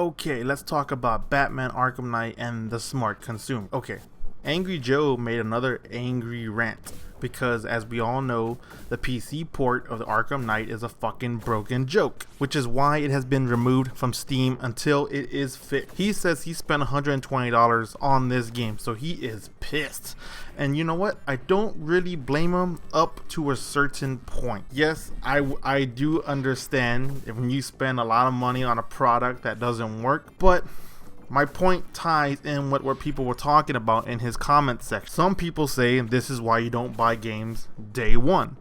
Okay, let's talk about Batman Arkham Knight and the smart consumer. Okay, Angry Joe made another angry rant because, as we all know, the PC port of the Arkham Knight is a fucking broken joke, which is why it has been removed from Steam until it is fixed. He says he spent $120 on this game, so he is pissed. And you know what? I don't really blame him up to a certain point. Yes, I do understand if when you spend a lot of money on a product that doesn't work, but my point ties in with what people were talking about in his comment section. Some people say this is why you don't buy games day one.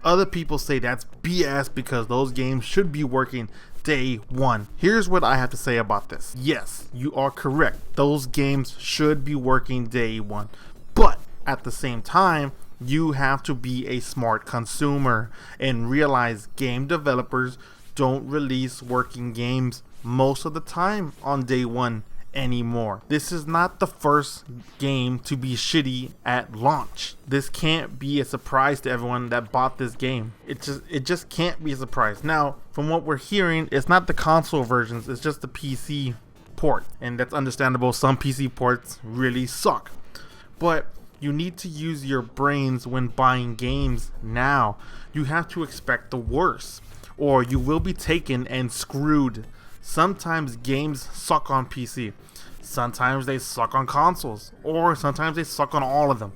Other people say that's BS because those games should be working day one. Here's what I have to say about this. Yes, you are correct. Those games should be working day one. But at the same time, you have to be a smart consumer and realize game developers don't release working games most of the time on day one anymore. This is not the first game to be shitty at launch. This can't be a surprise to everyone that bought this game. It just can't be a surprise. Now, from what we're hearing, it's not the console versions, it's just the PC port, and that's understandable. Some PC ports really suck, but you need to use your brains when buying games now. You have to expect the worst, or you will be taken and screwed. Sometimes games suck on PC, sometimes they suck on consoles, or sometimes they suck on all of them.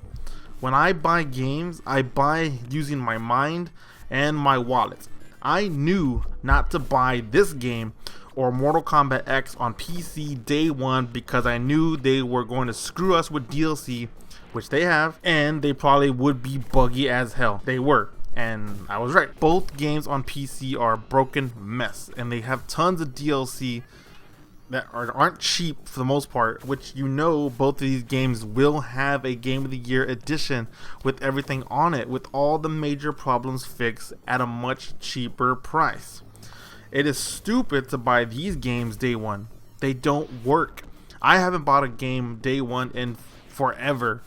When I buy games, I buy using my mind and my wallet. I knew not to buy this game or Mortal Kombat X on PC day one because I knew they were going to screw us with DLC, which they have, and they probably would be buggy as hell. They were. And I was right. Both games on PC are a broken mess, and they have tons of DLC that aren't cheap for the most part, which you know both of these games will have a Game of the Year edition with everything on it, with all the major problems fixed at a much cheaper price. It is stupid to buy these games day one. They don't work. I haven't bought a game day one in forever.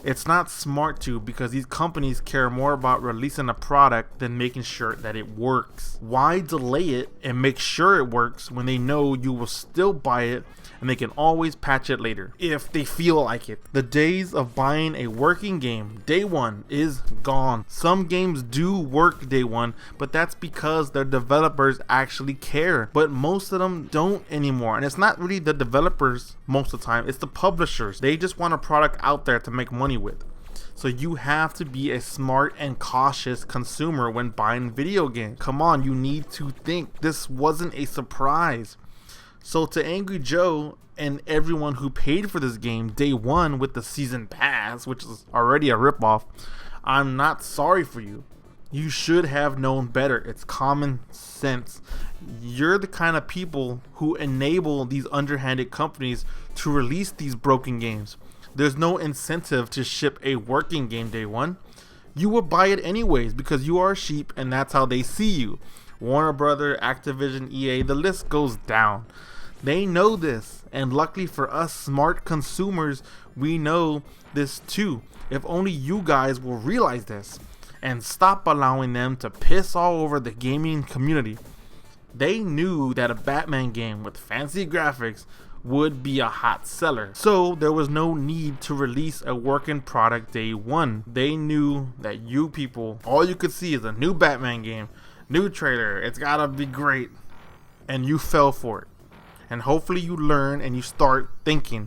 It's not smart to, because these companies care more about releasing a product than making sure that it works. Why delay it and make sure it works when they know you will still buy it and they can always patch it later if they feel like it? The days of buying a working game day one is gone. Some games do work day one, but that's because their developers actually care. But most of them don't anymore. And it's not really the developers most of the time, it's the publishers. They just want a product out there to make money with. So you have to be a smart and cautious consumer when buying video games. Come on, you need to think. This wasn't a surprise. So to Angry Joe and everyone who paid for this game day one with the season pass, which is already a ripoff, I'm not sorry for you. You should have known better. It's common sense. You're the kind of people who enable these underhanded companies to release these broken games. There's no incentive to ship a working game day one. You will buy it anyways because you are sheep and that's how they see you. Warner Brother, Activision, EA, the list goes down. They know this, and luckily for us smart consumers, we know this too. If only you guys will realize this and stop allowing them to piss all over the gaming community. They knew that a Batman game with fancy graphics would be a hot seller, so there was no need to release a working product day one. They knew that you people, all you could see is a new Batman game, new trailer, it's gotta be great, and you fell for it. And hopefully you learn and you start thinking.